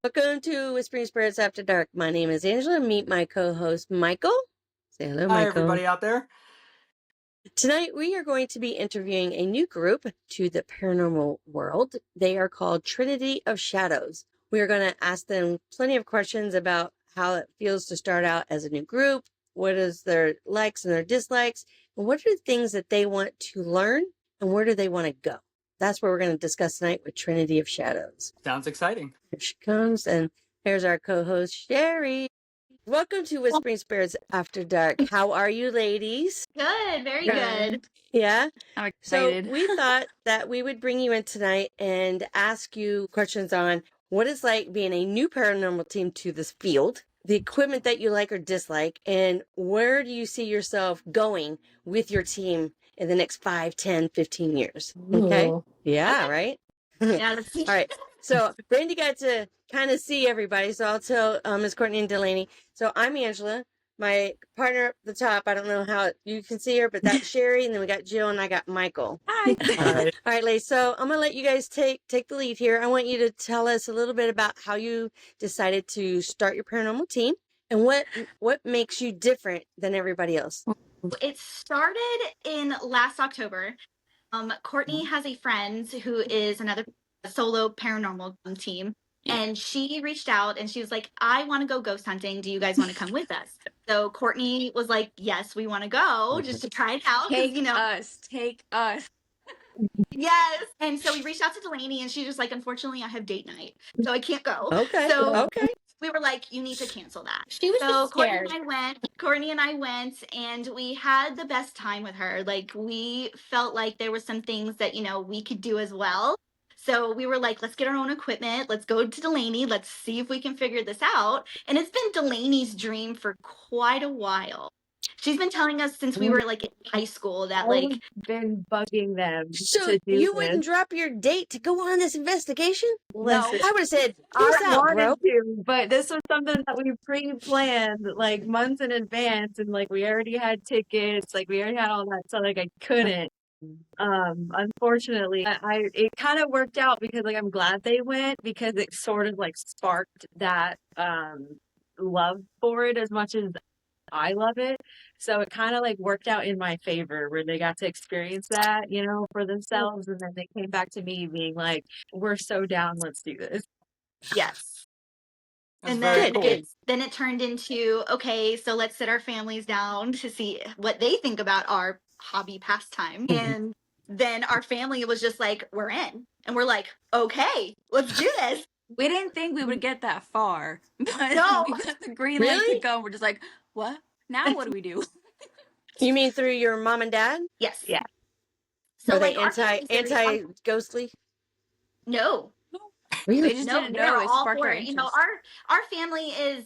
Welcome to Whispering Spirits After Dark. My name is Angela. Meet my co-host, Michael. Say hello, Michael. Hi, everybody out there. Tonight, we are going to be interviewing a new group to the paranormal world. They are called Trinity of Shadows. We are going to ask them plenty of questions about how it feels to start out as a new group, what is their likes and their dislikes, and what are the things that they want to learn, and where do they want to go. That's what we're going to discuss tonight with Trinity of Shadows. Sounds exciting. Here she comes, and here's our co-host, Sherry. Welcome to Whispering Spirits After Dark. How are you, ladies? Good, very good. Yeah? I'm excited. So we thought that we would bring you in tonight and ask you questions on what it's like being a new paranormal team to this field, the equipment that you like or dislike, and where do you see yourself going with your team in the next 5, 10, 15 years? Okay? Ooh. Yeah, Okay. right? Yeah, that's All right. So Brandy got to kind of see everybody. So I'll tell Ms. Courtney and Delaney. So I'm Angela. My partner up the top, I don't know how you can see her, but that's Sherry. And then we got Jill and I got Michael. Hi. All right, ladies. So I'm going to let you guys take the lead here. I want you to tell us a little bit about how you decided to start your paranormal team and what makes you different than everybody else. It started in last October. Courtney has a friend who is another solo paranormal team. And she reached out and she was like, I want to go ghost hunting. Do you guys want to come with us? So Courtney was like, yes, we want to go just to try it out. Take us. Yes. And so we reached out to Delaney and she was like, unfortunately, I have date night, so I can't go. Okay. So Okay. we were like, you need to cancel that. She was So just scared. Courtney and I went and we had the best time with her. Like, we felt like there were some things that, we could do as well. So we were like, let's get our own equipment. Let's go to Delaney. Let's see if we can figure this out. And it's been Delaney's dream for quite a while. She's been telling us since we were like in high school that I've been bugging them So to do you this. wouldn't drop your date to go on this investigation? Listen, I would have said, I peace out, bro. wanted to, but this was something that we pre-planned like months in advance, and like we already had tickets, like we already had all that, so like I couldn't. Unfortunately, it kind of worked out because like I'm glad they went because it sort of like sparked that love for it as much as I love it. So it kind of like worked out in my favor where they got to experience that, for themselves. And then they came back to me being like, we're so down, let's do this. yes. That's And very then cool. then it turned into, okay, so let's sit our families down to see what they think about our hobby pastime. And then our family was just like, we're in. And we're like, okay, let's do this. We didn't think we would get that far, but No. we got the green light Really? to go. We're just like, what? Now what do we do? You mean through your mom and dad? Yes. Yeah. So Are they like our family's very- anti-ghostly? No. They just No, didn't they're know. It all sparked for our it. interest. Our family is,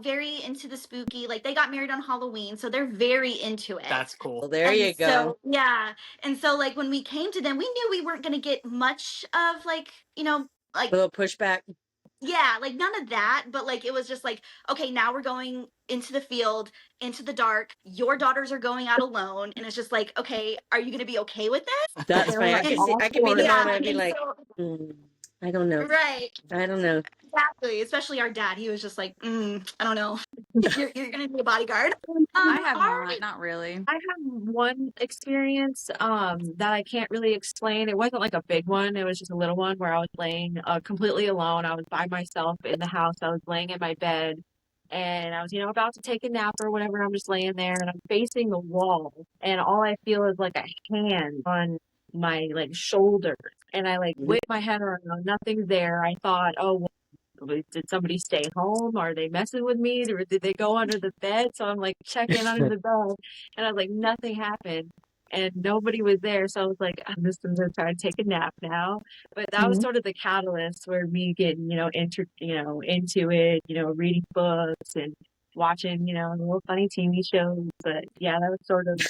very into the spooky. Like, they got married on Halloween, so they're very into it. That's cool. Well, there And you go. So, yeah. And so, like, when we came to them, we knew we weren't going to get much of, like, A little pushback. yeah, like, none of that. But, like, it was just like, okay, now we're going into the field, into the dark. Your daughters are going out alone. And it's just like, okay, are you going to be okay with this? That's They were fine. like I could be the Yeah, mom and be and like, so- I don't know. right. I don't know. Exactly. Especially our dad. He was just like, I don't know. You're going to be a bodyguard. I have our- not really. I have one experience that I can't really explain. It wasn't like a big one. It was just a little one where I was laying completely alone. I was by myself in the house. I was laying in my bed and I was, about to take a nap or whatever. I'm just laying there and I'm facing the wall and all I feel is like a hand on my like shoulder. And I like whip my head around. Nothing's there. I thought, oh, did somebody stay home? Are they messing with me? Or did they go under the bed? So I'm like checking under the bed and I was like, nothing happened and nobody was there. So I was like, I'm just going to try to take a nap now. But that was sort of the catalyst for me getting, into it, reading books and watching, little funny TV shows. But yeah, that was sort of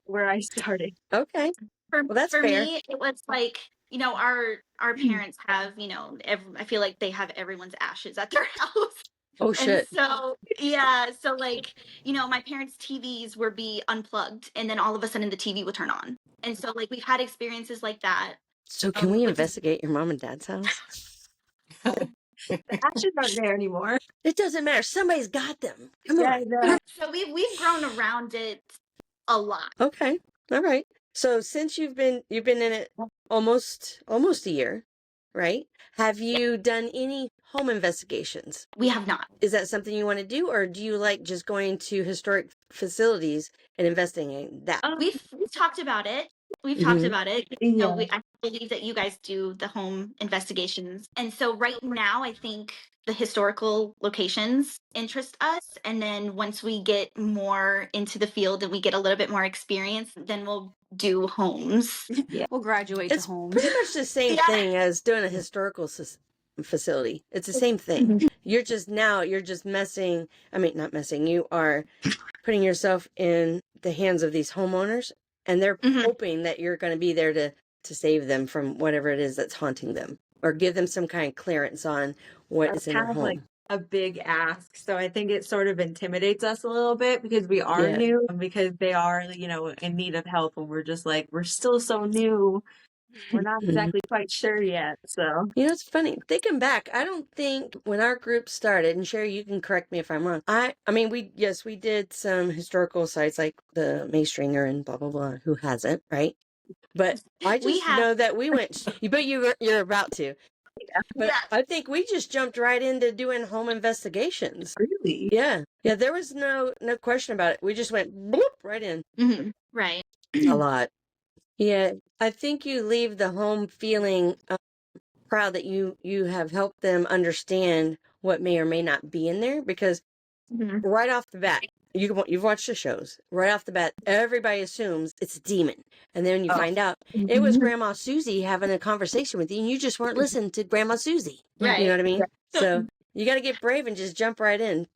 where I started. Okay. For, Well, that's for fair. me, it was like, our parents have, I feel like they have everyone's ashes at their house. Oh, And shit. so, yeah, so like, my parents' TVs would be unplugged and then all of a sudden the TV would turn on. And so like we've had experiences like that. So can we With just- investigate your mom and dad's house? The ashes aren't there anymore. It doesn't matter. Somebody's got them. Come Yeah, I on. know. So we've grown around it a lot. Okay. All right. So since you've been in it almost a year, right? Have you done any home investigations? We have not. Is that something you want to do, or do you like just going to historic facilities and investigating that? We've talked about it. We've Mhm. talked about it. Yeah. I believe that you guys do the home investigations. And so right now, I think the historical locations interest us. And then once we get more into the field and we get a little bit more experience, then we'll do homes. We'll graduate It's to homes. pretty much the same Yeah. thing as doing a historical facility. It's the same thing. You're just messing. I mean, not messing. You are putting yourself in the hands of these homeowners, and they're Mhm. hoping that you're going to be there to save them from whatever it is that's haunting them, or give them some kind of clearance on what That's is in their kind of home. like a big ask. So I think it sort of intimidates us a little bit because we are Yeah. new and because they are, in need of help. And we're just like, we're still so new. We're not exactly quite sure yet. So It's funny. Thinking back, I don't think when our group started, and Sherry, you can correct me if I'm wrong. I mean, we did some historical sites like the Maystringer and blah blah blah. Who hasn't, right? But I We just have- know that we went. But you're about to. But Yeah. I think we just jumped right into doing home investigations. really, Yeah. There was no question about it. We just went bloop right in. Mhm. Right. A lot. Yeah, I think you leave the home feeling proud that you have helped them understand what may or may not be in there, because Mhm. right off the bat, you've watched the shows. Right off the bat, everybody assumes it's a demon, and then you Oh. find out it was Grandma Susie having a conversation with you, and you just weren't listening to Grandma Susie. Right. You know what I mean? So you got to get brave and just jump right in.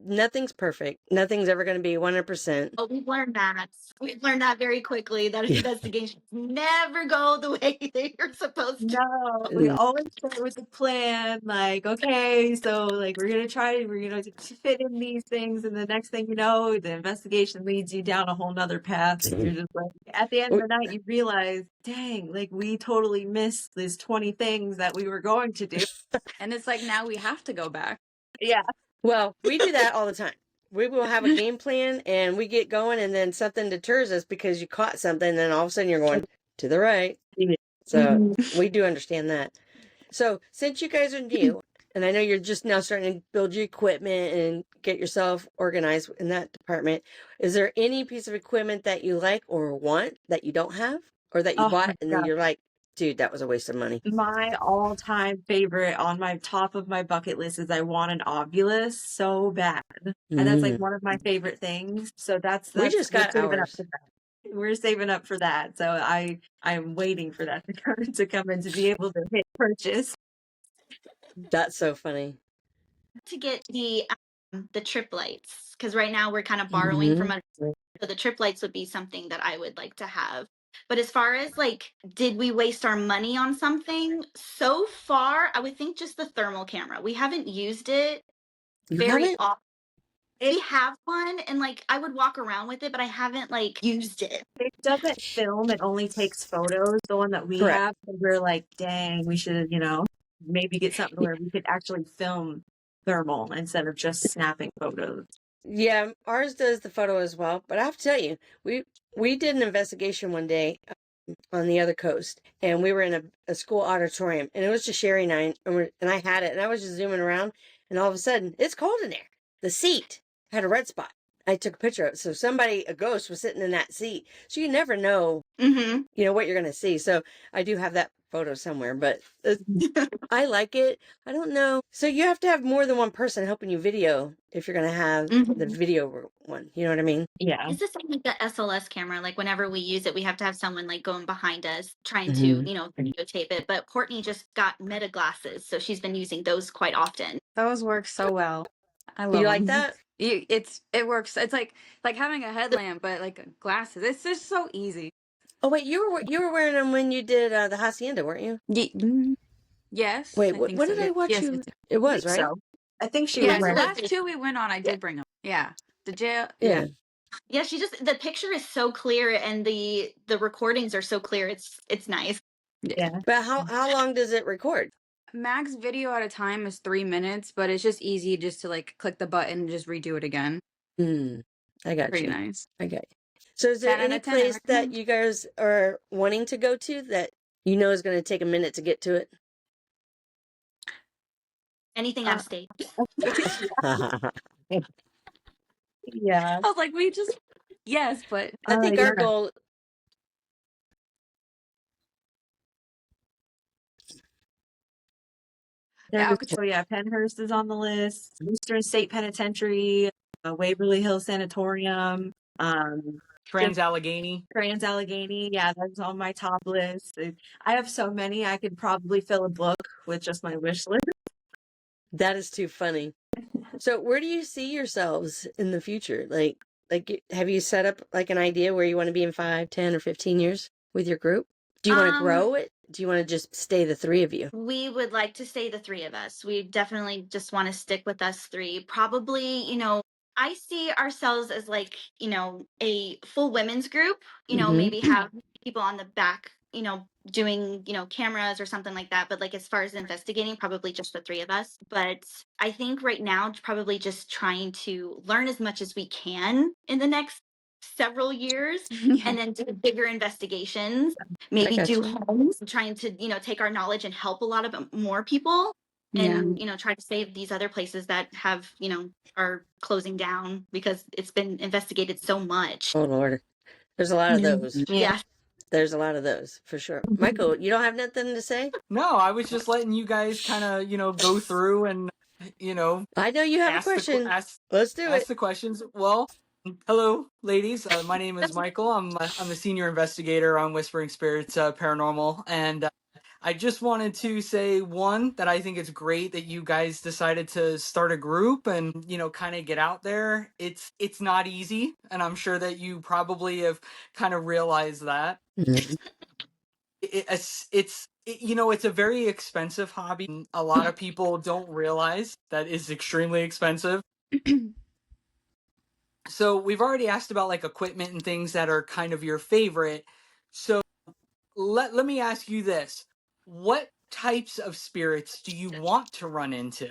Nothing's perfect. Nothing's ever going to be 100%. Oh, we've learned that. We've learned that very quickly, that Yeah. investigations never go the way they are supposed to. no, we always start with the plan. Like, okay, so like we're gonna fit in these things, and the next thing you know, the investigation leads you down a whole nother path, and you're just like, at the end of the night, you realize, dang, like we totally missed these 20 things that we were going to do. And it's like now we have to go back. Yeah. Well, we do that all the time. We will have a game plan and we get going, and then something deters us because you caught something, and then all of a sudden you're going to the right. So we do understand that. So since you guys are new, and I know you're just now starting to build your equipment and get yourself organized in that department, is there any piece of equipment that you like or want that you don't have, or that you Oh, bought my and then God. you're like, dude, that was a waste of money? My all-time favorite on my top of my bucket list is I want an Ovilus so bad. And that's like one of my favorite things. So that's We just we're got saving up ours. for that. We're saving up for that. So I'm waiting for that to come in to be able to hit purchase. That's so funny. To get the trip lights, because right now we're kind of borrowing from so the trip lights would be something that I would like to have. But as far as like, did we waste our money on something? So far, I would think just the thermal camera. We haven't used it You very haven't? often. We have one, and like I would walk around with it, but I haven't like used it. It doesn't film, it only takes photos. The one that we Correct. have, so we're like, dang, we should, maybe get something where we could actually film thermal instead of just snapping photos. Yeah, ours does the photo as well. But I have to tell you, we did an investigation one day on the other coast, and we were in a school auditorium, and it was just Sherry and I, and I had it, and I was just zooming around, and all of a sudden, it's cold in there. The seat had a red spot. I took a picture of it. So a ghost was sitting in that seat. So you never know, Mm-hmm. what you're going to see. So I do have that photo somewhere, but I like it. I don't know. So you have to have more than one person helping you video if you're going to have the video one. You know what I mean? Yeah. It's the same like the SLS camera. Like whenever we use it, we have to have someone like going behind us trying to, videotape it. But Courtney just got Meta glasses, so she's been using those quite often. Those work so well. I love You like them. that? It works. It's like having a headlamp, but like glasses. It's just so easy. Oh wait, you were wearing them when you did the hacienda, weren't you? Yes. Wait, I what, think what so. did I watch Yes, you? yes, yes. It I was think right. so. I think she was Yes, the wearing. last two we went on, I did bring them. Yeah, the jail. Yeah. Yeah, she just the picture is so clear and the recordings are so clear. It's nice. Yeah. But how long does it record? Max video at a time is 3 minutes, but it's just easy just to like click the button and just redo it again. I got Pretty you. nice. I got you. So is there 10 out any of 10, I place that recommend. you guys are wanting to go to that you know is going to take a minute to get to it? Anything out of state. Yeah. I was like, yes, but I think our Yeah. goal. yeah, So yeah, Pennhurst is on the list. Eastern State Penitentiary, Waverly Hill Sanatorium, Trans-Allegheny. Trans-Allegheny. Yeah, that's on my top list. I have so many, I could probably fill a book with just my wish list. That is too funny. So where do you see yourselves in the future? Like have you set up like an idea where you want to be in 5, 10, or 15 years with your group? Do you want to grow it? Do you want to just stay the three of you? We would like to stay the three of us. We definitely just want to stick with us three. Probably, I see ourselves as like, a full women's group, maybe have people on the back, doing, cameras or something like that. But like as far as investigating, probably just the three of us. But I think right now, probably just trying to learn as much as we can in the next several years and then do bigger investigations, maybe do homes, trying to take our knowledge and help a lot of more people, and try to save these other places that have are closing down because it's been investigated so much. Oh Lord, there's a lot of those. Yeah. There's a lot of those for sure. Michael, you don't have nothing to say? No, I was just letting you guys kind of, go through and, I know you have a ask the question. ask Let's do ask it. the questions. Well, hello, ladies. My name is Michael. I'm a senior investigator on Whispering Spirits Paranormal, and I just wanted to say one that I think it's great that you guys decided to start a group and kind of get out there. It's not easy, and I'm sure that you probably have kind of realized that. It's a very expensive hobby. A lot of people don't realize that it's extremely expensive. So we've already asked about like equipment and things that are kind of your favorite. So let me ask you this. What types of spirits do you want to run into?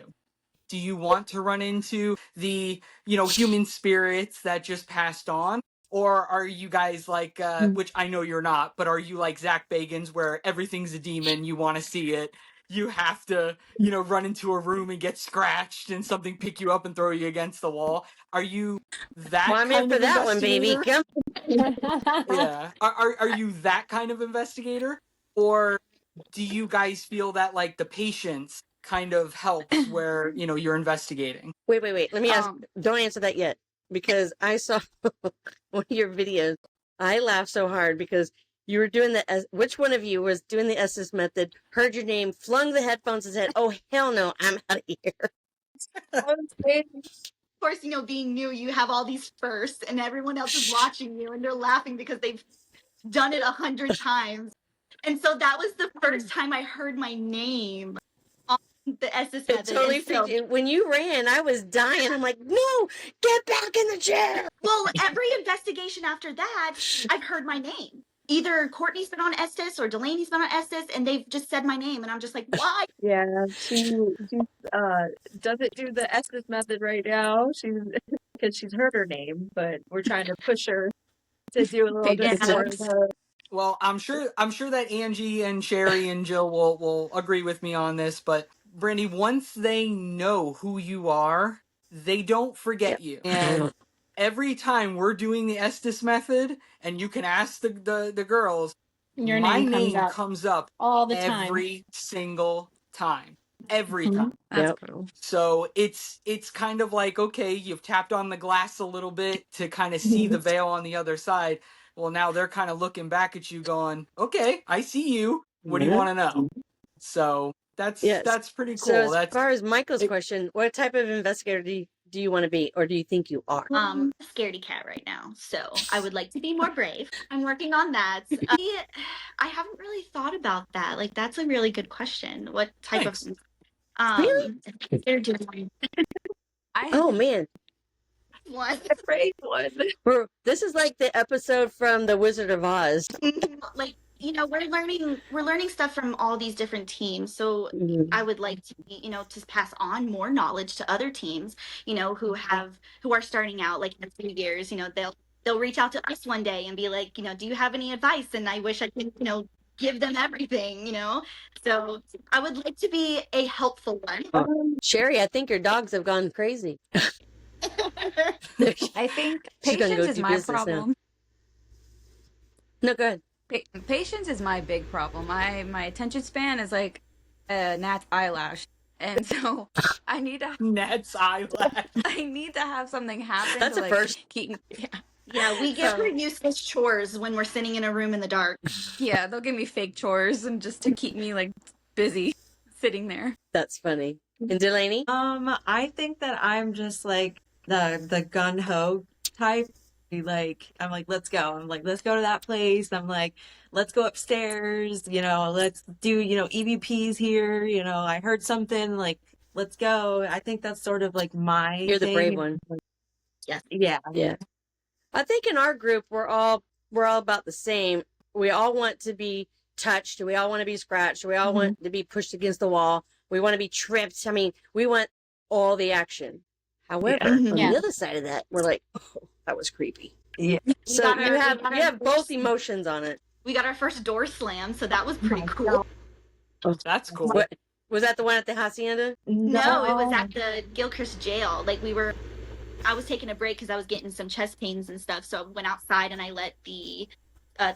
Do you want to run into the, human spirits that just passed on? Or are you guys like, which I know you're not, but are you like Zach Bagans where everything's a demon, you want to see it, you have to, run into a room and get scratched and something pick you up and throw you against the wall? Are you that Well, I'm in kind for of that one, baby. investigator? Come. Yeah. Are you that kind of investigator? Or do you guys feel that like the patience kind of helps where, you're investigating? Wait. Let me ask. Um, Don't answer that yet because I saw one of your videos. I laughed so hard because you were doing which one of you was doing the Estes method, heard your name, flung the headphones and said, "Oh, hell no, I'm out of here." Of course, being new, you have all these firsts and everyone else is watching you and they're laughing because they've done it 100 times. And so that was the first time I heard my name on the Estes It method. totally And freaked so, you. When you ran, I was dying. I'm like, no, get back in the chair. well, every investigation after that, I've heard my name. Either Courtney's been on Estes or Delaney's been on Estes, and they've just said my name, and I'm just like, why? Yeah, she doesn't do the Estes method right now. Because she's heard her name, but we're trying to push her to do a little bit more of the. Well, I'm sure that Angie and Sherry and Jill will agree with me on this, but Brandy, once they know who you are, they don't forget you. And every time we're doing the Estes method, and you can ask the girls, my name comes up all the time. every single time. Every time. that's cool. So it's kind of like, okay, you've tapped on the glass a little bit to kind of see the veil on the other side. Well, now they're kind of looking back at you going, okay, I see you. What do you want to know? So that's pretty cool. So as far as Michael's question, what type of investigator do do you want to be, or do you think you are? A scaredy cat right now, so I would like to be more brave. I'm working on that. I haven't really thought about that. Like, that's a really good question. What type Thanks. of Really? Oh man, one? Brave one. this is like the episode from The Wizard of Oz. Like, you know, we're learning stuff from all these different teams. So I would like to, you know, to pass on more knowledge to other teams, you know, who are starting out like in a few years. You know, they'll reach out to us one day and be like, you know, do you have any advice? And I wish I could, you know, give them everything, you know. So I would like to be a helpful one. Sherry, I think your dogs have gone crazy. I think She's gonna patience go is do my business now. problem. No, go ahead. Patience is my big problem. My attention span is like a gnat's eyelash, and so I need to Ned's eyelash. I need to have something happen That's to a like first. keep. Yeah, we give So- her useless chores when we're sitting in a room in the dark. Yeah, they'll give me fake chores and just to keep me like busy sitting there. That's funny. And Delaney? I think that I'm just like the gun ho type. Like, I'm like, let's go. I'm like, let's go to that place. I'm like, let's go upstairs. You know, let's do, you know, EVPs here. You know, I heard something. Like, let's go. I think that's sort of like my You're the thing. brave one. Yeah. Yeah. I think in our group we're all about the same. We all want to be touched. We all want to be scratched. We all want to be pushed against the wall. We want to be tripped. I mean, we want all the action. However, on Yeah. the other side of that, we're like, oh, that was creepy. Yeah. So got you our- have we got you our have both emotions on it. We got our first door slam, so that was pretty my cool. That's cool. What was that? The one at the hacienda? No, it was at the Gilchrist jail. Like I was taking a break because I was getting some chest pains and stuff. So I went outside and I let the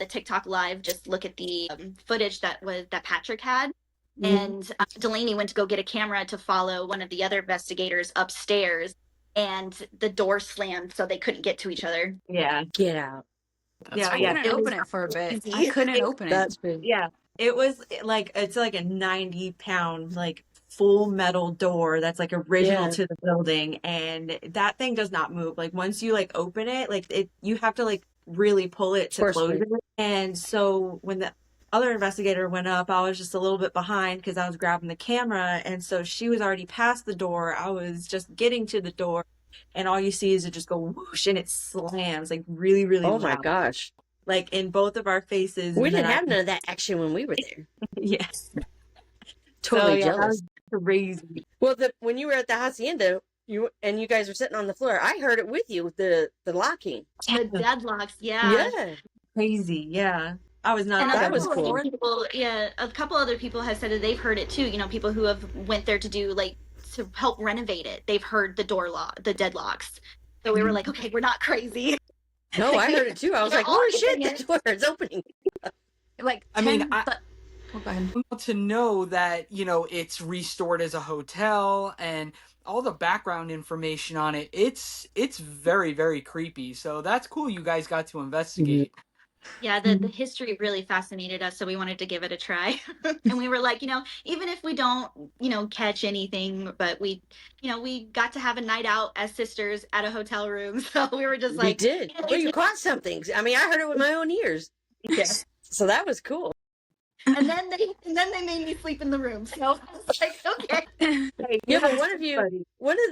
TikTok live just look at the footage that Patrick had. And Delaney went to go get a camera to follow one of the other investigators upstairs, and the door slammed, so they couldn't get to each other. Yeah. Get out. That's Yeah, cool. I yeah. couldn't open it for a bit. I Easy. couldn't open it. That's big. Yeah. It was like, it's like a 90-pound, like full metal door that's like original Yeah. to the building. And that thing does not move. Like once you like open it, like you have to like really pull it to Forcefully. close it. And so when the other investigator went up, I was just a little bit behind because I was grabbing the camera. And so she was already past the door. I was just getting to the door. And all you see is it just go whoosh and it slams like really, really Oh my loud. gosh. Like in both of our faces. We and then didn't have none of that action when we were there. Yes. Totally that jealous. was crazy. Well, when you were at the hacienda, you guys were sitting on the floor. I heard it with you, the locking. The deadlocks, yeah. Yeah. Crazy. Yeah. I was not. And That was couple cool. other people, a couple other people have said that they've heard it too. You know, people who have went there to do like to help renovate it. They've heard the the deadlocks. So we were like, okay, we're not crazy. No, I heard it too. I was We're like, all holy shit, getting the door is opening. Like I mean, 10 oh, go ahead. To know that, you know, it's restored as a hotel and all the background information on it, it's very, very creepy. So that's cool you guys got to investigate. Yeah, the history really fascinated us, so we wanted to give it a try. And we were like, you know, even if we don't, you know, catch anything, but we got to have a night out as sisters at a hotel room. So we were just We like, did. Well, you caught something. I mean, I heard it with my own ears. Yeah. So that was cool. and then they made me sleep in the room. So I was like, okay. Yeah, but one of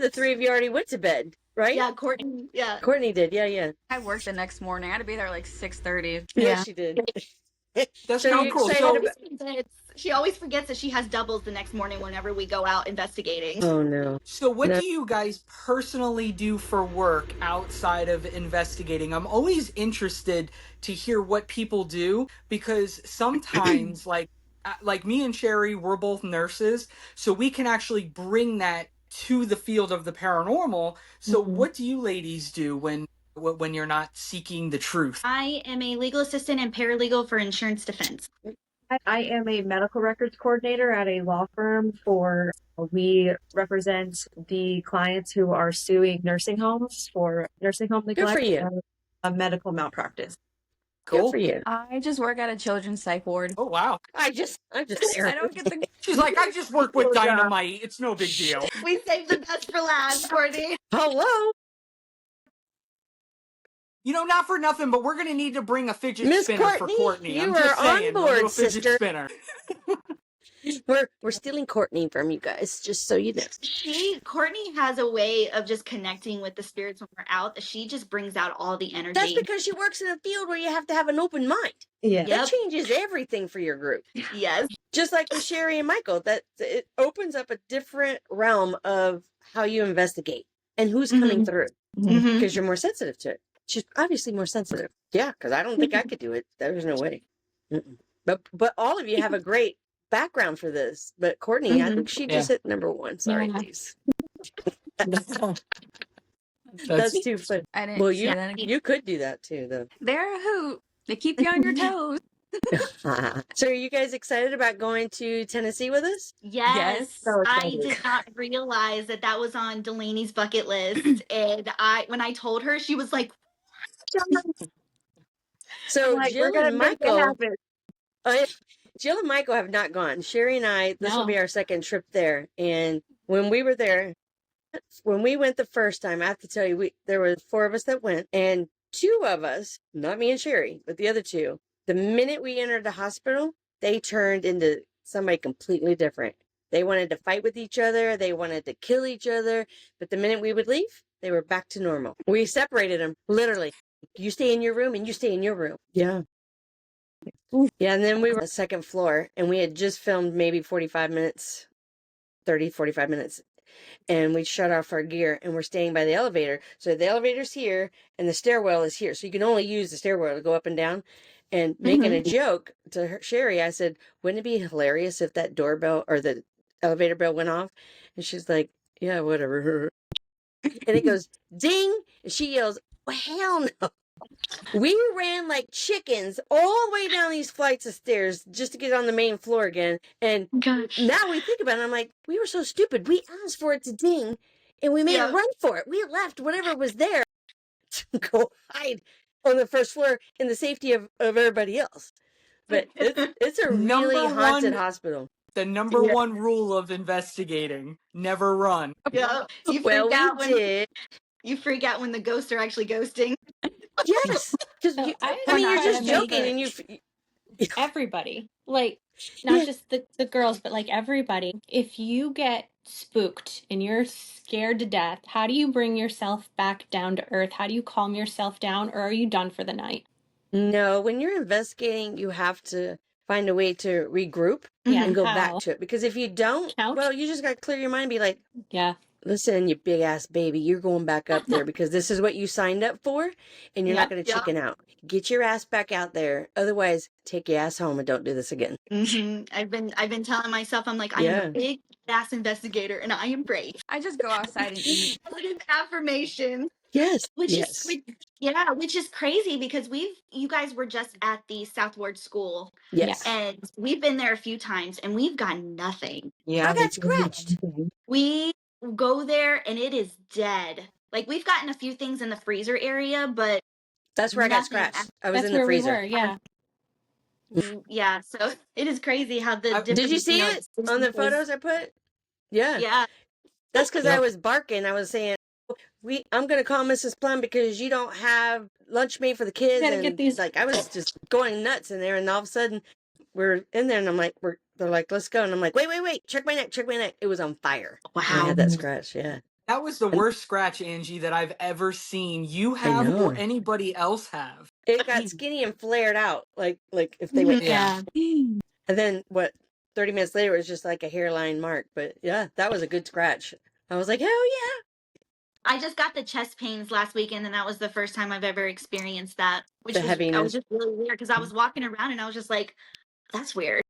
the three of you already went to bed, right? Yeah, Courtney. Yeah. Courtney did. Yeah. I worked the next morning. I had to be there like 6:30. Yeah, she did. That's So so you cool. excited So, about- She always forgets that she has doubles the next morning whenever we go out investigating. Oh no. so what No. do you guys personally do for work outside of investigating? I'm always interested to hear what people do because sometimes like me and Sherry, we're both nurses, so we can actually bring that to the field of the paranormal. So what do you ladies do when you're not seeking the truth? I am a legal assistant and paralegal for insurance defense. I am a medical records coordinator at a law firm we represent the clients who are suing nursing homes for nursing home neglect for you. and a medical malpractice. Good Cool. for you. I just work at a children's psych ward. Oh wow. I'm just I don't get the She's like, I just work with dynamite. It's no big deal. We saved the best for last, Courtney. Hello, You know, not for nothing, but we're gonna need to bring a fidget Miss spinner for Courtney. Courtney. You I'm are just saying, on a little board, fidget sister. spinner. We're stealing Courtney from you guys, just so you know. Courtney has a way of just connecting with the spirits when we're out that she just brings out all the energy. That's because she works in a field where you have to have an open mind. Yeah. That changes everything for your group. Yes. Just like with Sherry and Michael, that it opens up a different realm of how you investigate and who's coming through because you're more sensitive to it. She's obviously more sensitive. Yeah, because I don't think I could do it. There's no way. But all of you have a great background for this. But Courtney, I think she just hit number one. Sorry, ladies. That's too funny. I didn't. Well, Yeah, you could do that too, though. they're a hoot. They keep you on your toes. So are you guys excited about going to Tennessee with us? Yes. So I excited. did not realize that was on Delaney's bucket list. And when I told her, she was like, So like, we're Jill gonna and make it Michael, happen. Jill and Michael have not gone. Sherry and I, this will No. be our second trip there. And when we were there, when we went the first time, I have to tell you, there were 4 of us that went, and 2 of us, not me and Sherry, but the other 2, the minute we entered the hospital, they turned into somebody completely different. They wanted to fight with each other. They wanted to kill each other. But the minute we would leave, they were back to normal. We separated them, literally. You stay in your room and you stay in your room. Yeah. Yeah, and then we were on the second floor, and we had just filmed maybe 45 minutes, 30, 45 minutes. And we shut off our gear and we're staying by the elevator. So the elevator's here and the stairwell is here. So you can only use the stairwell to go up and down. And making a joke to her, Sherry, I said, wouldn't it be hilarious if that doorbell or the elevator bell went off? And she's like, yeah, whatever. And it goes ding. And she yells, well, hell no. We ran like chickens all the way down these flights of stairs just to get on the main floor again. And now we think about it, I'm like, we were so stupid. We asked for it to ding and we made a run for it. We left whatever was there to go hide on the first floor in the safety of everybody else. But it's a really haunted hospital. The number one rule of investigating: never run. Yeah. You freak out when the ghosts are actually ghosting. Yes. Because So you're just joking and you everybody, like not just the girls, but like everybody. If you get spooked and you're scared to death, how do you bring yourself back down to earth? How do you calm yourself down, or are you done for the night? No, when you're investigating, you have to find a way to regroup and go back to it. Because if you don't, well, you just got to clear your mind and be like, listen, you big ass baby, you're going back up there because this is what you signed up for and you're not going to chicken out. Get your ass back out there. Otherwise, take your ass home and don't do this again. I've been telling myself, I'm like, I am a big ass investigator and I am brave. I just go outside and eat. Positive affirmation. Yes. Which is crazy because you guys were just at the Southward School. Yes. And we've been there a few times and we've got nothing. Yeah. I got scratched. We go there and it is dead. Like we've gotten a few things in the freezer area, but that's where I got scratched. I was in the freezer. Yeah. So it is crazy how the did you see it on the photos I put? Yeah. Yeah. That's because I was barking. I was saying, I'm going to call Mrs. Plum because you don't have lunch made for the kids. And get these. Like, I was just going nuts in there. And all of a sudden we're in there and I'm like, they're like, let's go. And I'm like, wait, check my neck. It was on fire. Wow. I had that scratch. Yeah. That was the worst scratch, Angie, that I've ever seen you have or anybody else have. It got skinny and flared out. Like if they went, And then 30 minutes later, it was just like a hairline mark. But yeah, that was a good scratch. I was like, hell yeah. I just got the chest pains last weekend, and that was the first time I've ever experienced that. Which the heaviness. I was just really weird because I was walking around and I was just like, that's weird.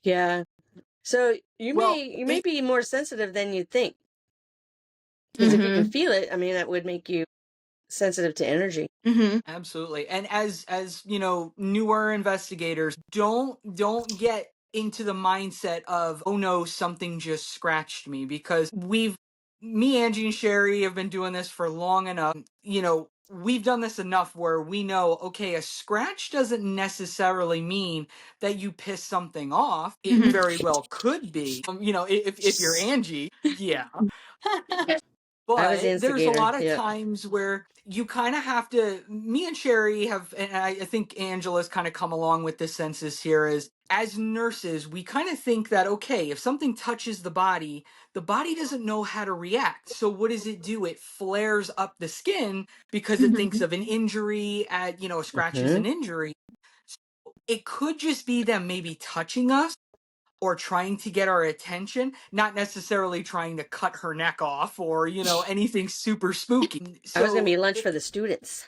Yeah. So you may be more sensitive than you think. Because if you can feel it, I mean, that would make you sensitive to energy. Absolutely. And as you know, newer investigators, don't get into the mindset of, oh no, something just scratched me, because me, Angie, and Sherry have been doing this for long enough. You know, we've done this enough where we know, okay, a scratch doesn't necessarily mean that you piss something off. It very well could be. You know, if you're Angie, yeah. I was the But there's a instigator. lot of Yeah. times where you kind of have to. Me and Sherry have, and I think Angela's kind of come along with this census here. Is as nurses, we kind of think that okay, if something touches the body doesn't know how to react. So what does it do? It flares up the skin because it thinks Mhm. of an injury. A scratch is Hmm. an injury. So it could just be them maybe touching us or trying to get our attention, not necessarily trying to cut her neck off or, anything super spooky. I was gonna So be lunch for the students.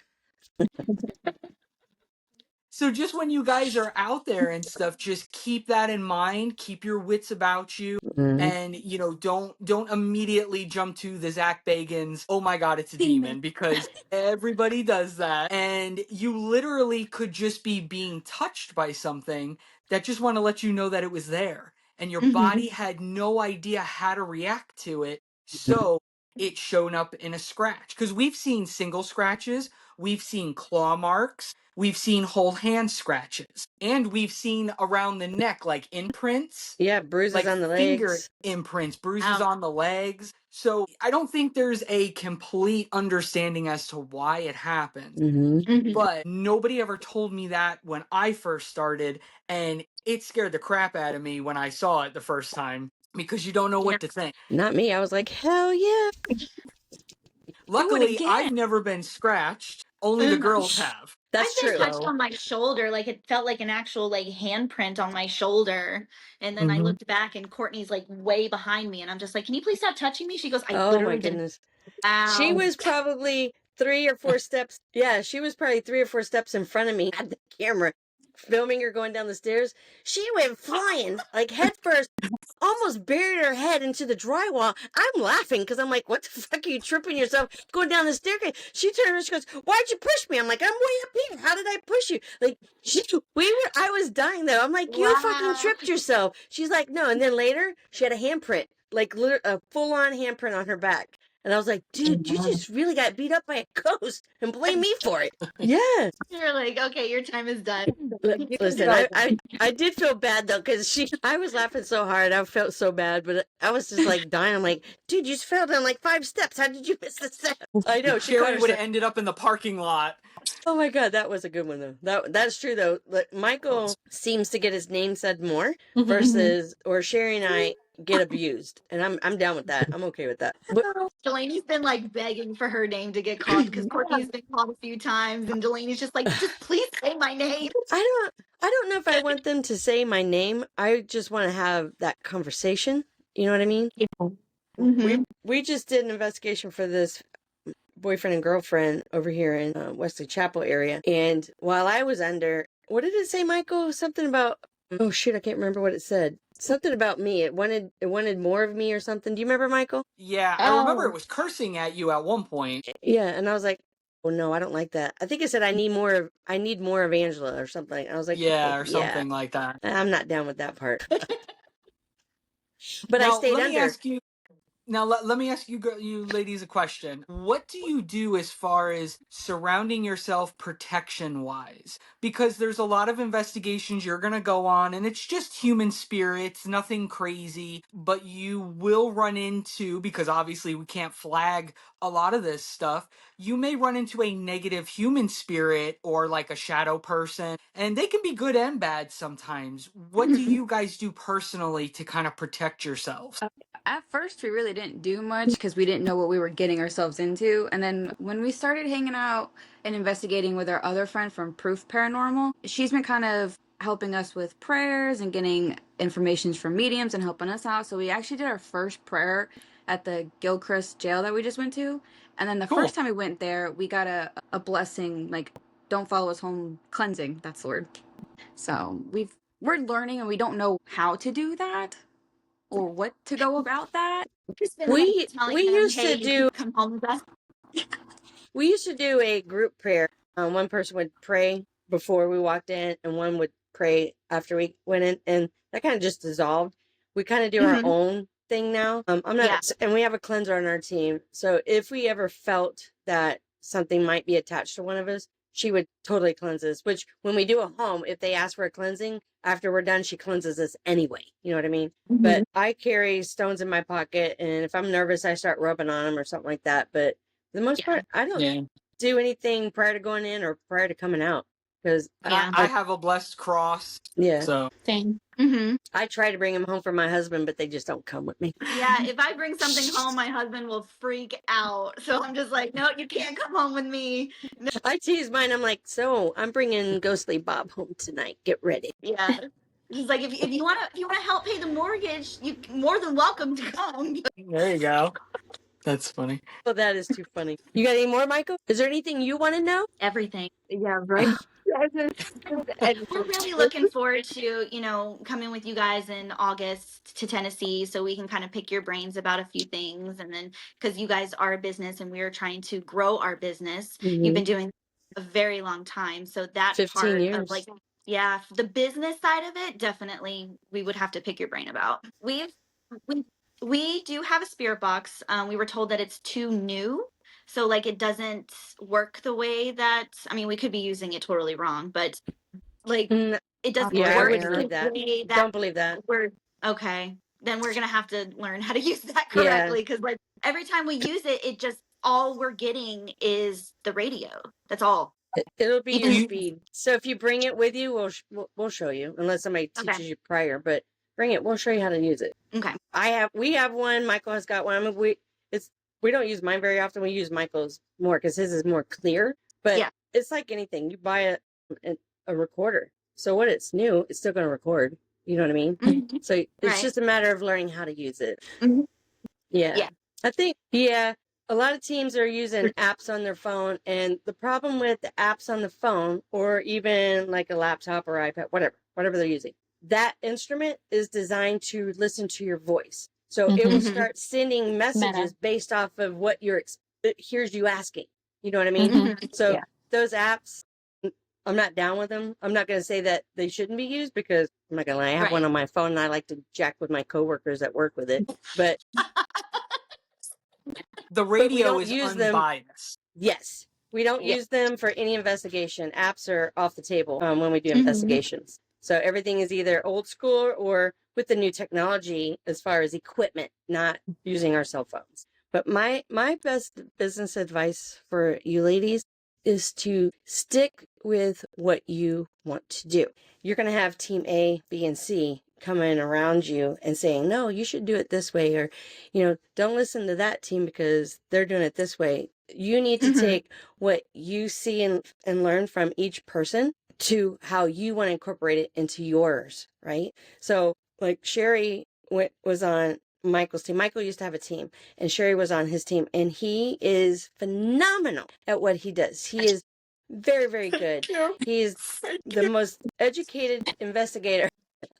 So just when you guys are out there and stuff, just keep that in mind. Keep your wits about you, Hmm. and don't immediately jump to the Zach Bagans. Oh my God, it's a demon, because everybody does that, and you literally could just be being touched by something that just want to let you know that it was there, and your Mhm. body had no idea how to react to it. So it's shown up in a scratch, because we've seen single scratches, we've seen claw marks. We've seen whole hand scratches, and we've seen around the neck like imprints, Yeah, bruises like on the finger legs. imprints, bruises Wow. on the legs. So I don't think there's a complete understanding as to why it happened. Hmm. Mhm. But nobody ever told me that when I first started, and it scared the crap out of me when I saw it the first time because you don't know Yeah. what to think. Not me. I was like, hell yeah. Do it Luckily, again. I've never been scratched, only the Mhm. girls have. That's I've been true. touched So, on my shoulder, like it felt like an actual like handprint on my shoulder. And then I mhm. looked back and Courtney's like way behind me and I'm just like, "Can you please stop touching me?" She goes, "I Oh my literally didn't." goodness. She Wow. was probably 3 or 4 steps. Yeah, she was probably 3 or 4 steps in front of me. Had the camera filming her going down the stairs. She went flying like head first, almost buried her head into the drywall. I'm laughing because I'm like, what the fuck are you tripping yourself going down the staircase? She turned around, she goes, why'd you push me? I'm like, I'm way up here. How did I push you? Like, I was dying though. I'm like, you fucking Wow. tripped yourself. She's like, no. And then later, she had a handprint, like a full on handprint on her back. And I was like, dude, you just really got beat up by a ghost and blame me for it. Yeah. You're like, "Okay, your time is done." Listen, I did feel bad though, because I was laughing so hard. I felt so bad, but I was just like dying. I'm like, dude, you just fell down like 5 steps. How did you miss the step? I know, she caught Sherry would herself. have ended up in the parking lot. Oh my God, that was a good one though. That's true though. Like, Michael seems to get his name said more versus, or Sherry and I get abused. And I'm down with that. I'm okay with that. But Delaney's been like begging for her name to get called because Courtney's been called a few times, and Delaney's just like, "Just please say my name." I don't know if I want them to say my name. I just want to have that conversation. You know what I mean? Hmm. We just did an investigation for this boyfriend and girlfriend over here in Wesley Chapel area. And while I was under, what did it say, Michael? Something about, oh shoot, I can't remember what it said. Something about me. It wanted more of me or something. Do you remember, Michael? Yeah, I remember it Oh. was cursing at you at one point. Yeah, and I was like, oh no, I don't like that. I think it said I need more of Angela or something. I was like, Yeah, oh or yeah, something like that. I'm not down with that part. But I Now, stayed let me under. ask you Now let me ask you ladies a question. What do you do as far as surrounding yourself protection wise? Because there's a lot of investigations you're going to go on and it's just human spirits, nothing crazy, but you will run into, because obviously we can't flag a lot of this stuff, you may run into a negative human spirit or like a shadow person, and they can be good and bad sometimes. What do Mhm. you guys do personally to kind of protect yourselves? At first, we really didn't do much because we didn't know what we were getting ourselves into. And then when we started hanging out and investigating with our other friend from Proof Paranormal, she's been kind of helping us with prayers and getting information from mediums and helping us out. So we actually did our first prayer at the Gilchrist jail that we just went to. And then the Cool. first time we went there, we got a blessing, like, don't follow us home, cleansing. That's the word. So we're learning and we don't know how to do that or what to go about that. Just been like We telling we them, used "Hey, to you can do come home with us." a group prayer. One person would pray before we walked in, and one would pray after we went in, and that kind of just dissolved. We kind of do our Hmm. own thing now. I'm Yeah. not, and we have a cleanser on our team. So if we ever felt that something might be attached to one of us, she would totally cleanse us, which when we do a home, if they ask for a cleansing, after we're done, she cleanses us anyway. You know what I mean? But I carry stones in my pocket, and if I'm nervous, I start rubbing on them or something like that. But for the most part, I don't do anything prior to going in or prior to coming out, because I have a blessed cross. Yeah. So Same. I try to bring them home for my husband, but they just don't come with me. Yeah, if I bring something home, my husband will freak out. So I'm just like, no, you can't come home with me. I tease mine. I'm like, so I'm bringing Ghostly Bob home tonight. Get ready. Yeah. He's like, if you wanna help pay the mortgage, you more than welcome to come. there you go. That's funny. Well, that is too funny. You got any more, Michael? Is there anything you want to know? Everything. Yeah, right. And We're really looking forward to, coming with you guys in August to Tennessee so we can kind of pick your brains about a few things. And then, because you guys are a business and we are trying to grow our business, you've been doing a very long time. So that 15 part years. of like, yeah, the business side of it, definitely we would have to pick your brain about. We do have a spirit box. We were told that it's too new. So like it doesn't work the way that, I mean, we could be using it totally wrong, but like Mm, it doesn't yeah, I work wouldn't the believe that. way Don't believe that. we're okay. Then we're gonna have to learn how to use that Yeah. correctly because like every time we use it, it just all we're getting is the radio. That's all. It'll be Even- your speed. So if you bring it with you, we'll show you, unless somebody teaches you prior. But bring it. We'll show you how to use it. Okay. We have one. Michael has got one. I mean, we don't use mine very often. We use Michael's more because his is more clear. But it's like anything. You buy a recorder. So when it's new, it's still going to record. You know what I mean? Mm-hmm. So it's just a matter of learning how to use it. Mm-hmm. Yeah. I think, a lot of teams are using apps on their phone. And the problem with the apps on the phone, or even like a laptop or iPad, whatever they're using, that instrument is designed to listen to your voice. So it will start sending messages based off of what it hears you asking. You know what I mean? So those apps, I'm not down with them. I'm not going to say that they shouldn't be used because I'm not going to lie. I have one on my phone and I like to jack with my coworkers that work with it. But the radio is unbiased. Yes. We don't use them for any investigation. Apps are off the table when we do investigations. So everything is either old school or with the new technology as far as equipment, not using our cell phones. But my best business advice for you ladies is to stick with what you want to do. You're going to have team A, B, and C coming around you and saying, no, you should do it this way. Or, don't listen to that team because they're doing it this way. You need to take what you see and learn from each person to how you want to incorporate it into yours, right? So like Sherry was on Michael's team. Michael used to have a team and Sherry was on his team and he is phenomenal at what he does. He is very, very good. He's the most educated investigator.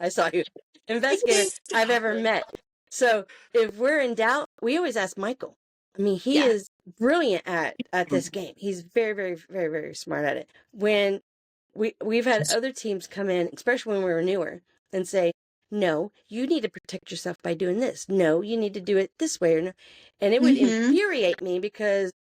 I saw you. Investigator I've ever met. So if we're in doubt, we always ask Michael. I mean, he is brilliant at this game. He's very, very, very, very smart at it. When we've had other teams come in, especially when we were newer, and say, no, you need to protect yourself by doing this. No, you need to do it this way. And it would infuriate me because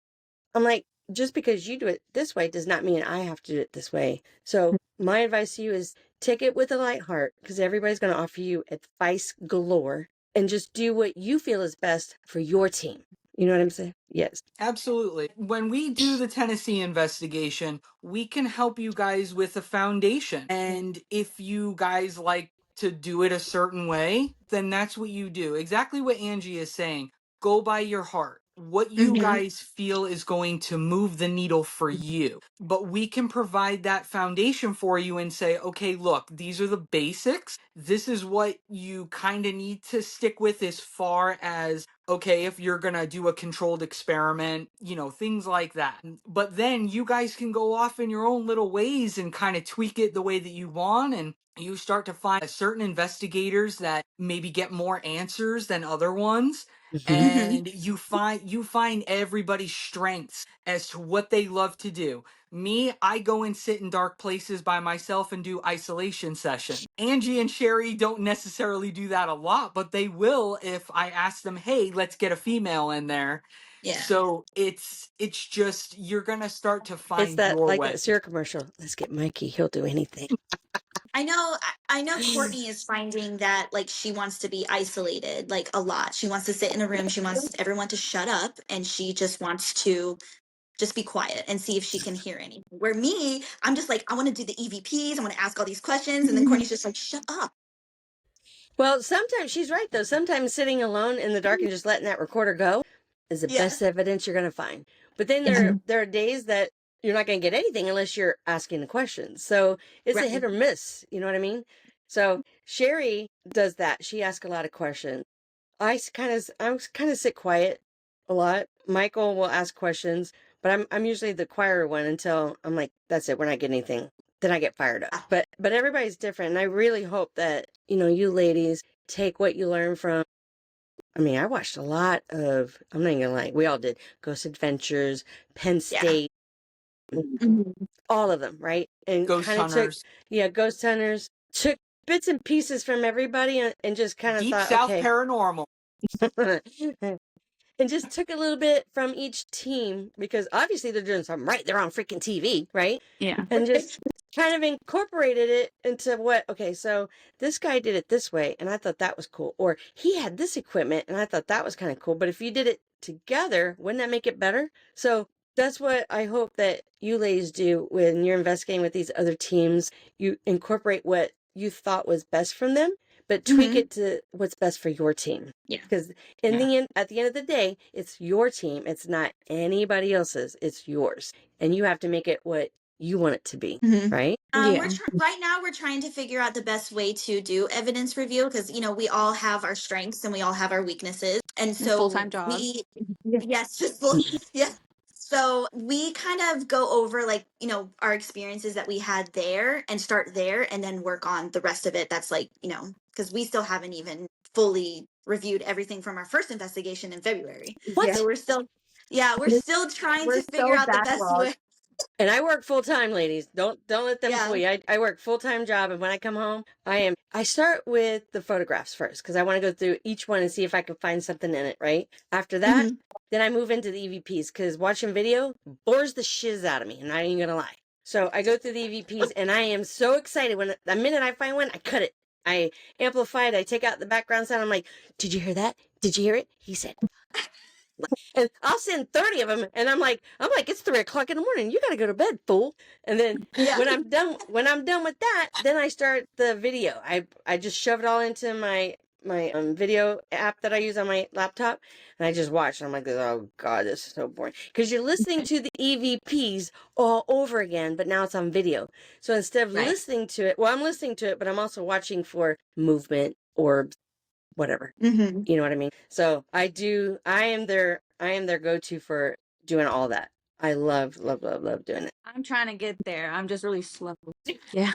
I'm like, just because you do it this way does not mean I have to do it this way. So my advice to you is take it with a light heart because everybody's going to offer you advice galore and just do what you feel is best for your team. You know what I'm saying? Yes. Absolutely. When we do the Tennessee investigation, we can help you guys with a foundation. And if you guys like to do it a certain way, then that's what you do. Exactly what Angie is saying. Go by your heart. What you guys feel is going to move the needle for you. But we can provide that foundation for you and say, okay, look, these are the basics. This is what you kind of need to stick with as far as, okay, if you're going to do a controlled experiment, things like that. But then you guys can go off in your own little ways and kind of tweak it the way that you want. And you start to find certain investigators that maybe get more answers than other ones. and you find everybody's strengths as to what they love to do. Me, I go and sit in dark places by myself and do isolation sessions. Angie and Sherry don't necessarily do that a lot, but they will if I ask them, "Hey, let's get a female in there." Yeah. So it's just you're gonna start to It's find that your like way. that Sierra commercial. Let's get Mikey. He'll do anything. I know Courtney is finding that like she wants to be isolated like a lot. She wants to sit in a room, she wants everyone to shut up, and she just wants to just be quiet and see if she can hear anything. Where me, I'm just like, I want to do the EVPs, I want to ask all these questions, and then Courtney's just like, shut up. Well, sometimes she's right though. Sometimes sitting alone in the dark and just letting that recorder go is the Yeah. best evidence you're going to find. But then there are days that you're not going to get anything unless you're asking the questions. So it's a Right. hit or miss. You know what I mean? So Sherry does that. She asks a lot of questions. I kind of sit quiet a lot. Michael will ask questions, but I'm usually the quieter one until I'm like, that's it. We're not getting anything. Then I get fired up. But everybody's different, and I really hope that you ladies take what you learn from. I mean, I watched a lot of. I'm not gonna lie. We all did Ghost Adventures, Penn State, all of them, right? And Ghost kind of took hunters, Ghost Hunters, took bits and pieces from everybody, and just kind of Deep thought, South okay. Paranormal. And just took a little bit from each team because obviously they're doing something right. They're on freaking TV, right? Yeah. And just kind of incorporated it into okay, so this guy did it this way, and I thought that was cool. Or he had this equipment, and I thought that was kind of cool. But if you did it together, wouldn't that make it better? So that's what I hope that you ladies do when you're investigating with these other teams. You incorporate what you thought was best from them, but tweak it to what's best for your team. Yeah. Because at the end of the day, it's your team. It's not anybody else's. It's yours. And you have to make it what you want it to be, right? Right now we're trying to figure out the best way to do evidence review because we all have our strengths and we all have our weaknesses, and so Full-time job. yes, just full, yeah. So we kind of go over like our experiences that we had there and start there and then work on the rest of it. That's like because we still haven't even fully reviewed everything from our first investigation in February. What? So we're still trying to figure out the best way. And I work full time, ladies. Don't let them fool you. I work full time job, and when I come home, I start with the photographs first because I want to go through each one and see if I can find something in it. Right after that, then I move into the EVPs because watching video bores the shiz out of me. I'm not even gonna lie. So I go through the EVPs, and I am so excited when the minute I find one, I cut it. I amplify it. I take out the background sound. I'm like, did you hear that? Did you hear it? He said. And I'll send 30 of them, and I'm like, it's 3:00 in the morning. You gotta go to bed, fool. And then when I'm done with that, then I start the video. I just shove it all into my video app that I use on my laptop, and I just watch. And I'm like, oh god, this is so boring. Because you're listening to the EVPs all over again, but now it's on video. So instead of listening to it, well, I'm listening to it, but I'm also watching for movement or whatever. You know what I mean? So I am their go-to for doing all that. I love doing it. I'm trying to get there. I'm just really slow. Yeah.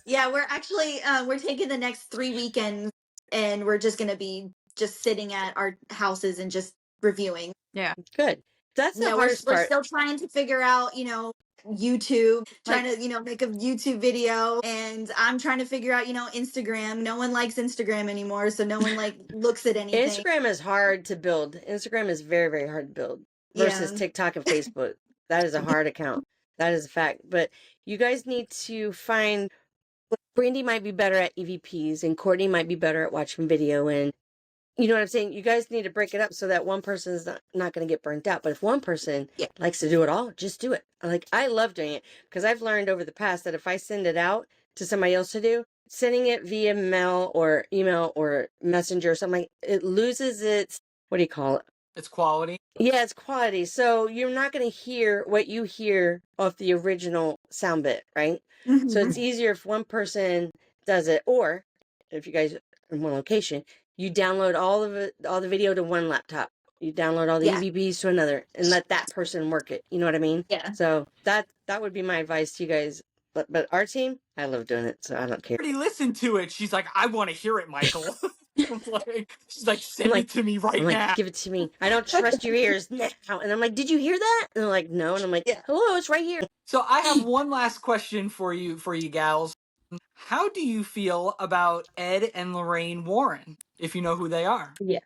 Yeah, we're actually we're taking the next 3 weekends and we're just gonna be just sitting at our houses and just reviewing. Yeah. Good. That's the hardest we're part. still trying to figure out, YouTube, trying to, make a YouTube video, and I'm trying to figure out, Instagram. No one likes Instagram anymore, so no one looks at anything. Instagram is hard to build. Instagram is very, very hard to build versus TikTok and Facebook. That is a hard account. That is a fact. But you guys need to find. Brandy might be better at EVPs, and Courtney might be better at watching video, and you know what I'm saying? You guys need to break it up so that one person is not going to get burnt out. But if one person likes to do it all, just do it. I love doing it because I've learned over the past that if I send it out to somebody else to do, sending it via mail or email or messenger or something, it loses its, what do you call it? It's quality. Yeah, it's quality. So you're not going to hear what you hear off the original sound bit, right? So it's easier if one person does it, or if you guys are in one location, you download all the video to one laptop. You download all the EVPs to another, and let that person work it. You know what I mean? Yeah. So that would be my advice to you guys. But our team, I love doing it, so I don't care. Already listened to it. She's like, I want to hear it, Michael. She's like, I'm send like, it to me right I'm like, now. give it to me. I don't trust your ears now. And I'm like, did you hear that? And they're like, no. And I'm like, hello, it's right here. So I have one last question for you gals. How do you feel about Ed and Lorraine Warren, if you know who they are? Yeah.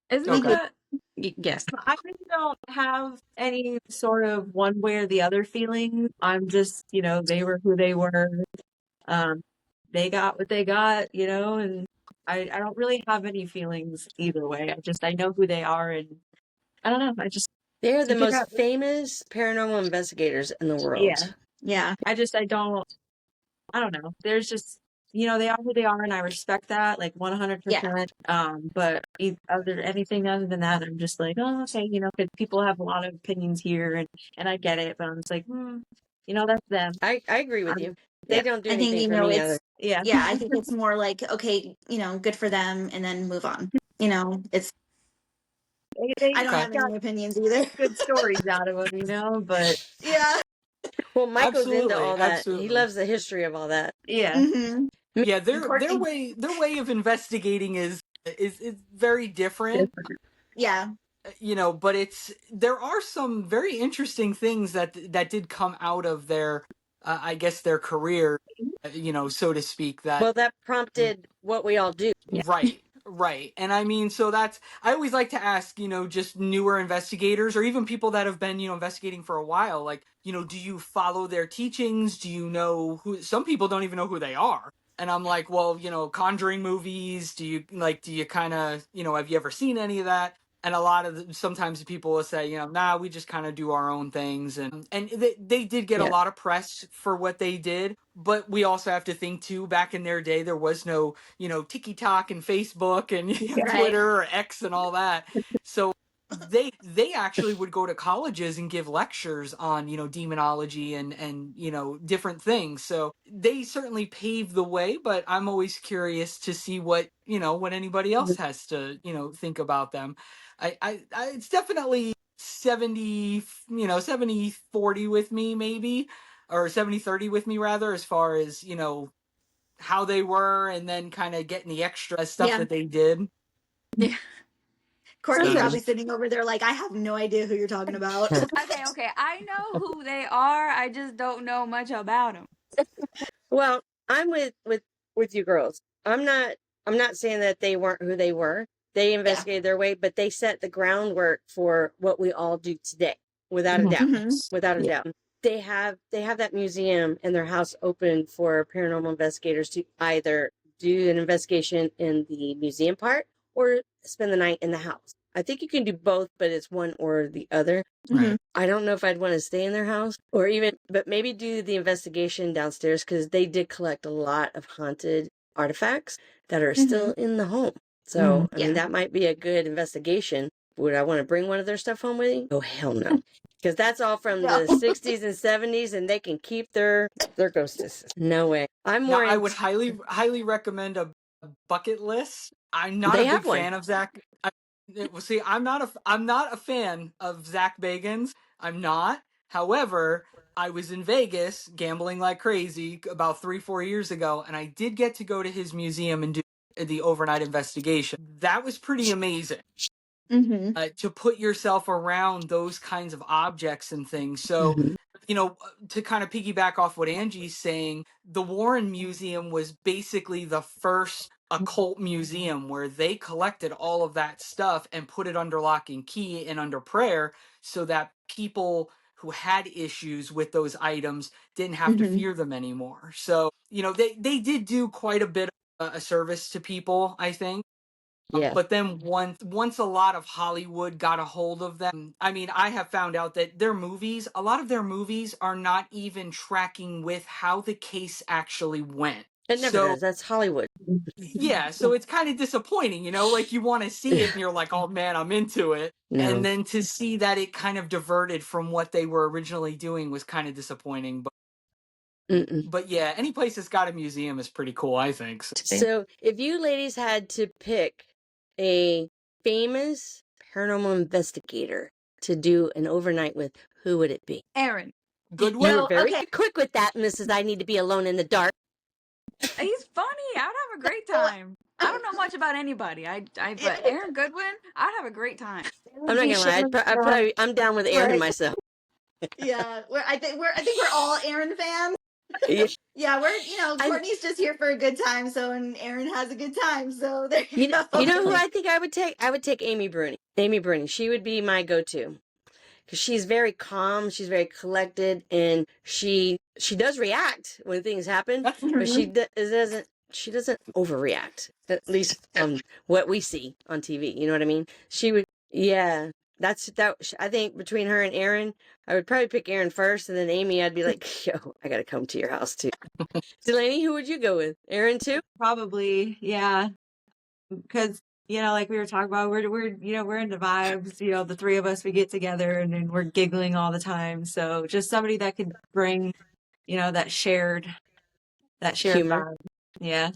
Isn't Okay. that yes? I really don't have any sort of one way or the other feeling. I'm just, they were who they were. Um, they got what they got, and I don't really have any feelings either way. I know who they are, and I don't know. They're the Took it out. most famous paranormal investigators in the world. Yeah. I don't know. There's just, they are who they are, and I respect that, like 100%. But other anything other than that, I'm just like, oh, okay, because people have a lot of opinions here, and I get it, but I'm just like, that's them. I agree with you. They Yeah. don't do I think, anything for me either. Yeah. yeah, I think it's more like, okay, good for them and then move on. It's, I don't Okay. have any opinions either. Good stories out of them, but Yeah. Well, Michael's into Absolutely, all that. He absolutely. loves the history of all that. yeah. Hmm. Yeah, their Courtney. way of investigating is very different. Yeah. But there are some very interesting things that did come out of their I guess their career, so to speak, that Well, that prompted what we all do. Yeah. right. And I mean, so that's, I always like to ask, just newer investigators or even people that have been, investigating for a while, like, do you follow their teachings? Do you know who, some people don't even know who they are. And I'm like, well, Conjuring movies, do you kind of, have you ever seen any of that? And a lot of sometimes people will say, nah, we just kind of do our own things. And they did get a Yeah. lot of press for what they did. But we also have to think, too, back in their day, there was no, TikTok and Facebook and Right. Twitter or X and all that. So they actually would go to colleges and give lectures on, demonology and different things. So they certainly paved the way, but I'm always curious to see what anybody else has to, think about them. I it's definitely 70, 70-40 with me, maybe, or 70-30 with me rather, as far as, how they were and then kind of getting the extra stuff Yeah. that they did. Yeah. Courtney's So- probably sitting over there like, I have no idea who you're talking about. Okay. I know who they are. I just don't know much about them. Well, I'm with you girls. I'm not saying that they weren't who they were. They investigated their way, but they set the groundwork for what we all do today, without a Mhm. doubt. Mhm. Without a Yeah. doubt. They have that museum in their house open for paranormal investigators to either do an investigation in the museum part or spend the night in the house. I think you can do both, but it's one or the other. Right. I don't know if I'd want to stay in their house or even, but maybe do the investigation downstairs because they did collect a lot of haunted artifacts that are still in the home. So, I mean, that might be a good investigation. Would I want to bring one of their stuff home with me? Oh, hell no. Because that's all from No. the 60s and 70s and they can keep their ghostesses. No way. I'm Now, more I would into, highly recommend a bucket list. I'm not They a big have one. fan of Zach. Well, see, I'm not a fan of Zach Bagans. I'm not. However, I was in Vegas gambling like crazy about 3-4 years ago, and I did get to go to his museum and do the overnight investigation. That was pretty amazing. Mhm. To put yourself around those kinds of objects and things. So, to kind of piggyback off what Angie's saying, the Warren Museum was basically the first occult museum where they collected all of that stuff and put it under lock and key and under prayer so that people who had issues with those items didn't have to fear them anymore. So, they did do quite a bit of a service to people, I think. Yeah. But then once a lot of Hollywood got a hold of them, I mean, I have found out that a lot of their movies are not even tracking with how the case actually went. It never does. That's Hollywood. Yeah, so it's kind of disappointing, like you want to see it and you're like, oh man, I'm into it. No. And then to see that it kind of diverted from what they were originally doing was kind of disappointing. But yeah, any place that's got a museum is pretty cool, I think. So if you ladies had to pick a famous paranormal investigator to do an overnight with, who would it be? Aaron. You Goodwill. were very okay. quick with that, Mrs. I need to be alone in the dark. He's funny. I'd have a great time. I don't know much about anybody. But Aaron Goodwin, I'd have a great time. I'm not gonna lie. I'm down with Aaron Right. myself. Yeah, I think we're all Aaron fans. Yeah. Yeah, we're I, Courtney's just here for a good time, so and Aaron has a good time, so there you go. you know who I think I would take? I would take Amy Bruni. Amy Bruni. She would be my go-to because she's very calm. She's very collected, and she does react when things happen, but she doesn't overreact. At least what we see on TV. You know what I mean? She would. Yeah. I think between her and Aaron, I would probably pick Aaron first, and then Amy, I'd be like, yo, I gotta come to your house too. Delaney, who would you go with? Aaron too? Probably, yeah. Because, like we were talking about, we're we're into vibes. The three of us, we get together and then we're giggling all the time. So just somebody that could bring, that shared Humor. vibe. Yeah.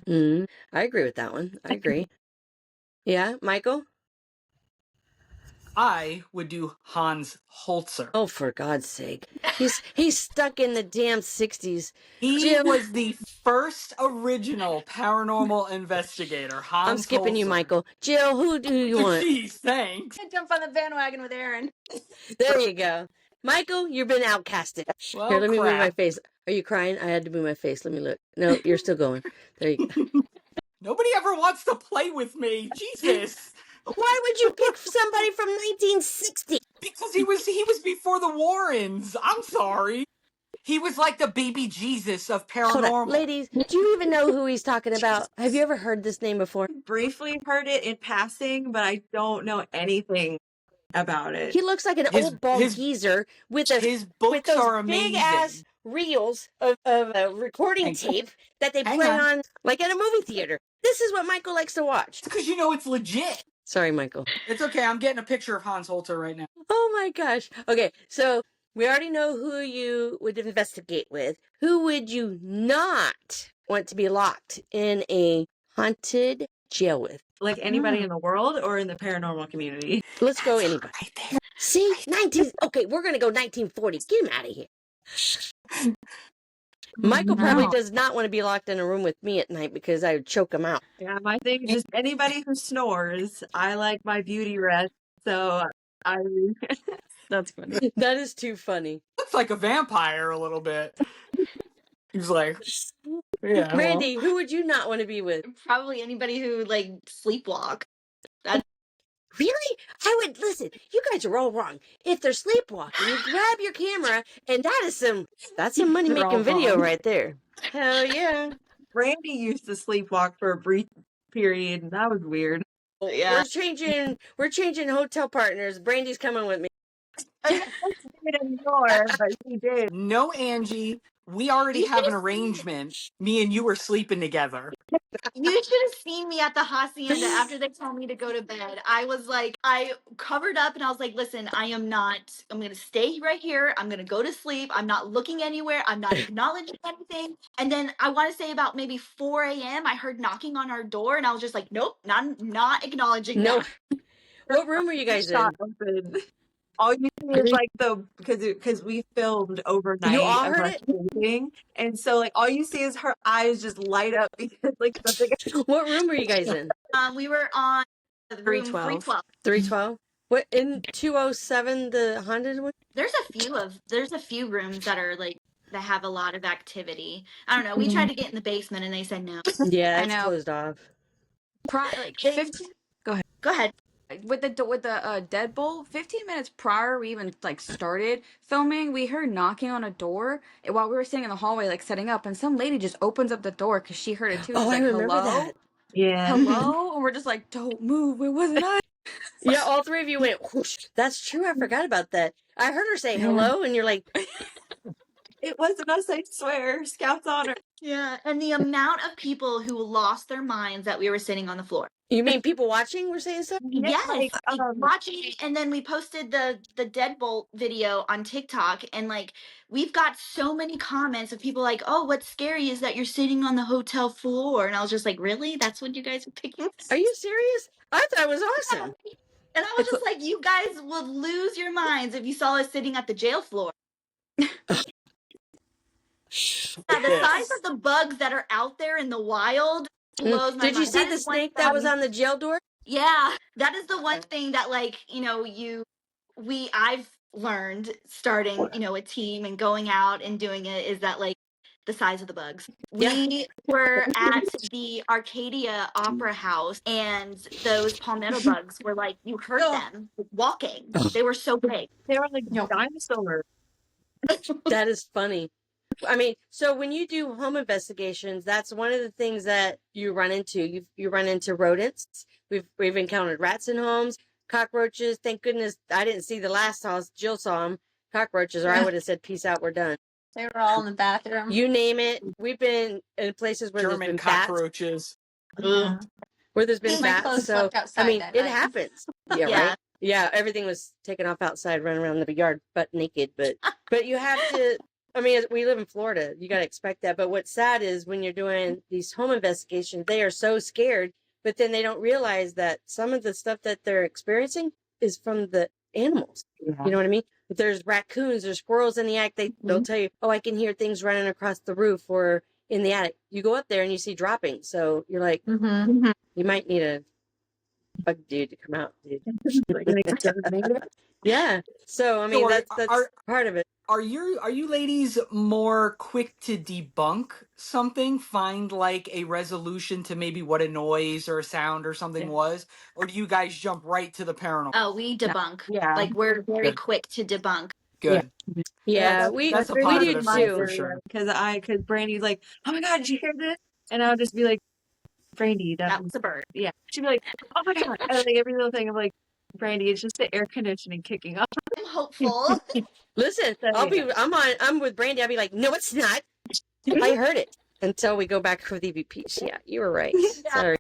I agree with that one. I agree. Yeah, Michael? I would do Hans Holzer. Oh, for God's sake. He's stuck in the damn 60s. He Jim. was the first original paranormal investigator, Hans I'm skipping you, Holzer. Michael. Jill, who do you want? Jeez, thanks. I jump on the bandwagon with Aaron. There you go. Michael, you've been outcasted. Well, Here, let me move my crap. face. Are you crying? I had to move my face. Let me look. No, you're still going. There you go. Nobody ever wants to play with me. Jesus. Why would you pick somebody from 1960? Because he was before the Warrens. I'm sorry. He was like the baby Jesus of Hold paranormal. on. Ladies, do you even know who he's talking about? Have you ever heard this name before? Briefly heard it in passing, but I don't know anything about it. He looks like an old bald geezer with his books those are big amazing. ass reels of recording tape that they play on like at a movie theater. This is what Michael likes to watch. It's because you know it's legit. Sorry, Michael. It's okay. I'm getting a picture of Hans Holzer right now. Oh my gosh. Okay, so we already know who you would investigate with. Who would you not want to be locked in a haunted jail with? Like anybody in the world or in the paranormal community? Let's go anybody. Right there. See? Okay, we're going to go 1940. Get him out of here. Michael probably does not want to be locked in a room with me at night because I would choke him out. Yeah, my thing is just anybody who snores. I like my beauty rest, so That's funny. That is too funny. Looks like a vampire a little bit. He's like, yeah. Randy, who would you not want to be with? Probably anybody who sleepwalk. Really? I would listen. You guys are all wrong. If they're sleepwalking, you grab your camera, and that's some money making video right there. Hell yeah! Randy used to sleepwalk for a brief period, and that was weird. Yeah. We're changing hotel partners. Brandy's coming with me. I don't do it anymore, but he did. No, Angie. We already have an arrangement. Me and you were sleeping together. You should have seen me at the hacienda after they told me to go to bed. I covered up and I was like, listen, I'm going to stay right here. I'm going to go to sleep. I'm not looking anywhere. I'm not acknowledging anything. And then I want to say about maybe 4 a.m. I heard knocking on our door and I was just like, nope, not acknowledging No. that. What room are you guys in? Open. All you see is because we filmed overnight. You all heard it? Sleeping, and so all you see is her eyes just light up because something. What room were you guys in? We were on room 312. 312. What in 207? The haunted one. There's a few rooms that are that have a lot of activity. I don't know. We tried to get in the basement and they said no. Yeah, it's closed off. 15. Go ahead. With the deadbolt, 15 minutes prior we even started filming, we heard knocking on a door while we were sitting in the hallway setting up, and some lady just opens up the door because she heard it too. Oh, I remember that. Yeah. Hello, and we're just like, don't move. It wasn't us. Yeah, all three of you went whoosh. That's true. I forgot about that. I heard her say hello, and you're like, it wasn't us. I swear, Scouts honor. Yeah, and the amount of people who lost their minds that we were sitting on the floor. You mean people watching were saying stuff? Yes, watching, and then we posted the deadbolt video on TikTok, and we've got so many comments of people like, "Oh, what's scary is that you're sitting on the hotel floor," and I was just like, "Really? That's what you guys are picking?" Are you serious? I thought it was awesome. And I was just like, "You guys would lose your minds if you saw us sitting at the jail floor." Yeah, Like the size this. of the bugs that are out there in the wild blows my Did you mind. see That the is one snake that was on the jail door? yeah, that is the one thing that like, I've learned starting, a team and going out and doing it is that like the size of the bugs. Yeah. We were at the Arcadia Opera House and those palmetto bugs were like you heard them walking. They were so big. They were like Nope. dinosaurs. That is funny. I mean, so when you do home investigations, that's one of the things that you run into. You run into rodents. We've encountered rats in homes, cockroaches. Thank goodness I didn't see the last house. Jill saw them. Cockroaches, or I would have said, "Peace out, we're done." They were all in the bathroom. You name it. We've been in places where there's German been bats, cockroaches. Yeah. where there's been My My bats. clothes So left outside I mean, that it night. happens. Yeah, Yeah. right. Yeah, everything was taken off outside, running around the yard butt naked. But you have to. I mean, we live in Florida. You got to expect that. But what's sad is when you're doing these home investigations, they are so scared, but then they don't realize that some of the stuff that they're experiencing is from the animals. Yeah. You know what I mean? If there's raccoons or squirrels in the attic, they'll tell you, "Oh, I can hear things running across the roof or in the attic." You go up there and you see droppings. So you're like, Mm-hmm. you might need a bug dude to come out, dude. Like, Yeah. So I mean, So that's part of it. Are you ladies more quick to debunk something, find like a resolution to maybe what a noise or a sound or something was, or do you guys jump right to the paranormal? Oh, we debunk. yeah. Like we're very Good. quick to debunk. Good. Yeah, That's, we that's a we do positive sign too. for sure. Because Brandy's like, oh my God, did you hear this? And I would just be like, Brandy, That was a bird. yeah. She'd be like, oh my God. And like every little thing, I'm like, Brandy, it's just the air conditioning kicking up. I'm hopeful. Listen, So, yeah. I'm with Brandy. I'll be like, no, it's not. I heard it until we go back with EVPs. Yeah, you were right. Sorry.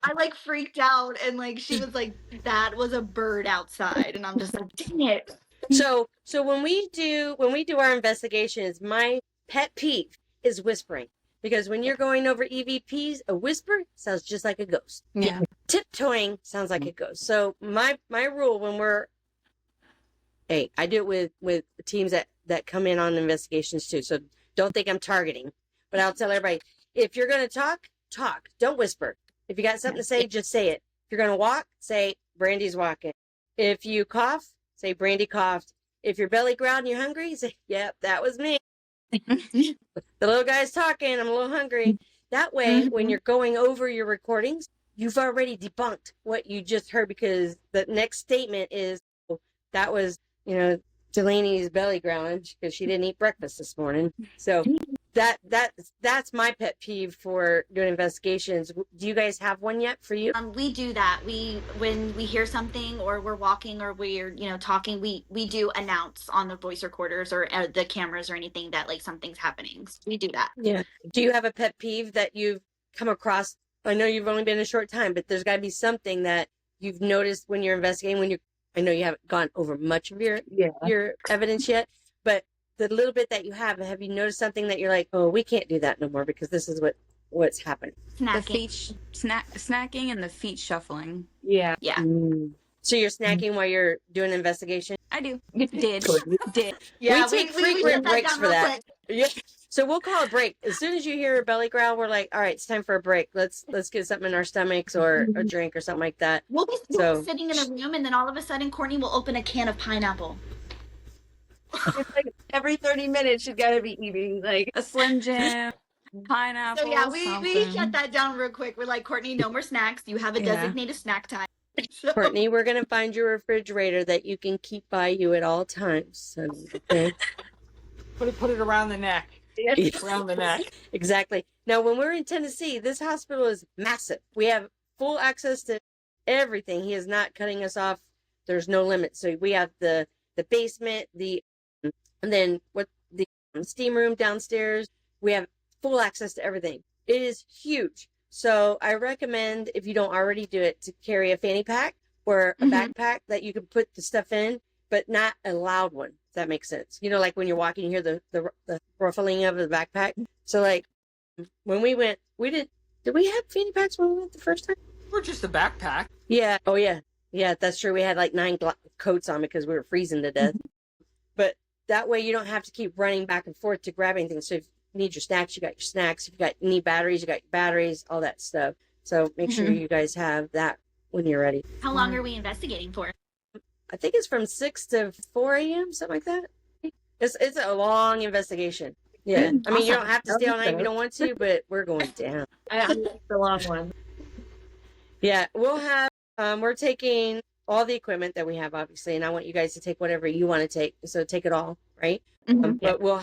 I like freaked out and like she was like, that was a bird outside. And I'm just like, dang it. So when we do our investigations, my pet peeve is whispering. Because when you're going over EVPs, a whisper sounds just like a ghost. Yeah. Tiptoeing sounds like a ghost. So my rule when I do it with teams that come in on investigations too. So don't think I'm targeting, but I'll tell everybody, if you're going to talk, don't whisper. If you got something to say, just say it. If you're going to walk, say Brandy's walking. If you cough, say Brandy coughed. If your belly growled and you're hungry, say, yep, that was me. The little guy's talking, I'm a little hungry. That way, when you're going over your recordings, you've already debunked what you just heard, because the next statement is, oh, that was, Delaney's belly growling because she didn't eat breakfast this morning. So that's my pet peeve for doing investigations. Do you guys have one yet for you? We do that. When we hear something or we're walking or we're, talking, we do announce on the voice recorders or the cameras or anything that like something's happening. So we do that. Yeah. Do you have a pet peeve that you've come across? I know you've only been a short time, but there's got to be something that you've noticed when you're investigating, I know you haven't gone over much of your evidence yet, but the little bit that you have you noticed something that you're like, oh, we can't do that no more because this is what's happening? The Snacking. feet snacking and the feet shuffling. Yeah. Yeah. So you're snacking while you're doing an investigation? I do. Did. Yeah, we take frequent shut breaks down for real that. quick. Yeah. So we'll call a break. As soon as you hear a belly growl, we're like, all right, it's time for a break. Let's get something in our stomachs or a drink or something like that. We'll be So- sitting in a room and then all of a sudden Courtney will open a can of pineapple. It's like every 30 minutes she's got to be eating like A Slim Jim, pineapple. So yeah, we something. shut that down real quick. We're like, Courtney, no more snacks. You have a Yeah. designated snack time. So- Courtney, we're going to find your refrigerator that you can keep by you at all times. So, okay. Put it around the neck. Around the neck. Exactly. Now, when we're in Tennessee, this hospital is massive. We have full access to everything. He is not cutting us off. There's no limit. So we have the basement, and then the steam room downstairs. We have full access to everything. It is huge. So I recommend, if you don't already do it, to carry a fanny pack or a backpack that you can put the stuff in, but not a loud one. If that makes sense. Like when you're walking, you hear the ruffling of the backpack. So like when we went, did we have fanny packs when we went the first time? Or just a backpack. Yeah. Oh yeah. Yeah, that's true. We had like 9 coats on because we were freezing to death. But that way you don't have to keep running back and forth to grab anything. So if need your snacks, you got your snacks. If you need batteries, you got your batteries, all that stuff. So make sure you guys have that when you're ready. How long are we investigating for? I think it's from 6 to 4 a.m., something like that. It's a long investigation. Yeah. I mean, you don't have to stay all night if you don't want to, but we're going down. I like the long one. Yeah, we'll have, we're taking all the equipment that we have, obviously, and I want you guys to take whatever you want to take. So take it all, right? But you'll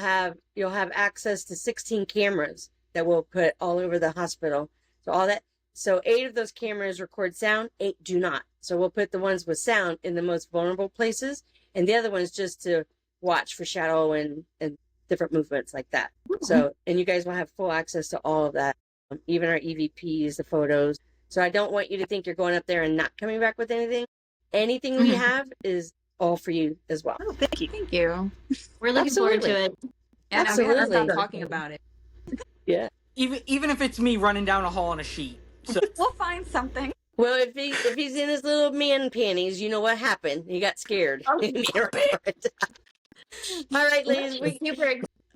have access to 16 cameras that we'll put all over the hospital. So 8 of those cameras record sound, 8 do not. So we'll put the ones with sound in the most vulnerable places, and the other ones just to watch for shadow and different movements like that. So, and you guys will have full access to all of that, even our EVPs, the photos. So I don't want you to think you're going up there and not coming back with anything. Anything we have is all for you as well. Oh, thank you. Thank you. We're looking forward to it. Yeah, Absolutely. I'm stop talking about it. Yeah. Even if it's me running down a hall on a sheet. So We'll find something. Well, if he's in his little man panties, you know what happened. He got scared. Oh, All right, ladies.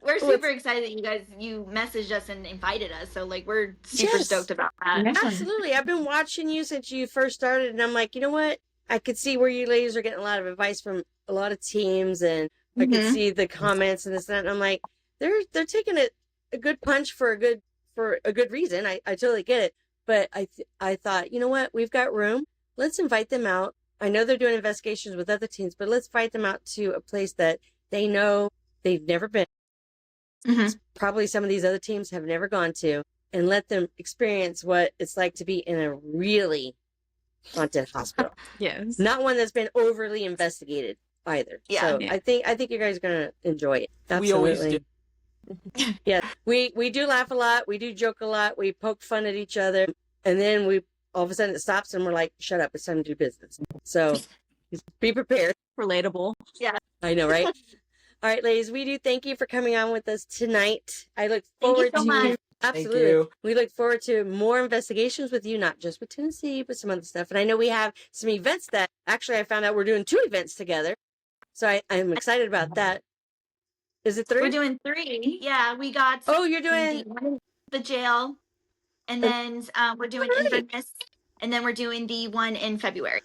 We're super excited that you messaged us and invited us. So like we're super stoked about that. Absolutely. I've been watching you since you first started, and I'm like, you know what? I could see where you ladies are getting a lot of advice from a lot of teams, and I could see the comments and this and that. And I'm like, they're taking a good punch for a good reason. I totally get it. But I thought, you know what? We've got room. Let's invite them out. I know they're doing investigations with other teams, but let's invite them out to a place that they know they've never been. Probably some of these other teams have never gone to, and let them experience what it's like to be in a really haunted hospital. Yes. Not one that's been overly investigated either. Yeah. So Yeah. I think you guys are gonna enjoy it. Absolutely. we always do. Yeah. We do laugh a lot, we do joke a lot, we poke fun at each other, and then we all of a sudden it stops and we're like, shut up, it's time to do business. So be prepared. Relatable. I know, right? All right, ladies, we do thank you for coming on with us tonight. I look Thank you forward so to much. absolutely. Thank you. We look forward to more investigations with you, not just with Tennessee, but some other stuff. And I know we have some events that actually I found out we're doing 2 events together. So I'm excited about that. Is it 3? We're doing 3. Yeah, we got Oh, you're the doing one in the jail, and then we're doing Inverness, and then we're doing the one in February.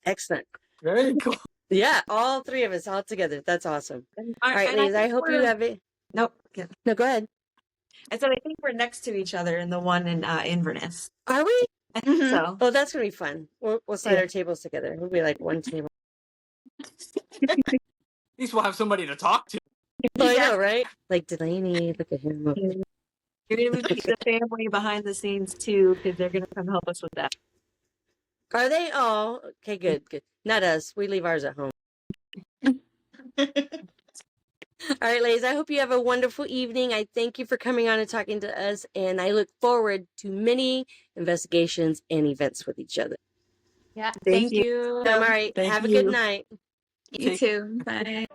excellent. Very cool. Yeah, all 3 of us all together. That's awesome. All All right, ladies, I hope you have it. Nope. No, go ahead. I said I think we're next to each other in the one in Inverness. Are we? I think so. Oh, that's gonna be fun. We'll slide our tables together. We'll be like one table. At least we'll have somebody to talk to. Oh, I know, right? Like Delaney, look at him. You're going to meet the family behind the scenes too, because they're going to come help us with that. Are they? Oh, okay, good. Not us. We leave ours at home. All right, ladies, I hope you have a wonderful evening. I thank you for coming on and talking to us, and I look forward to many investigations and events with each other. Yeah. Thank Thank you. All right, Thank have a you. good night. You too. Bye.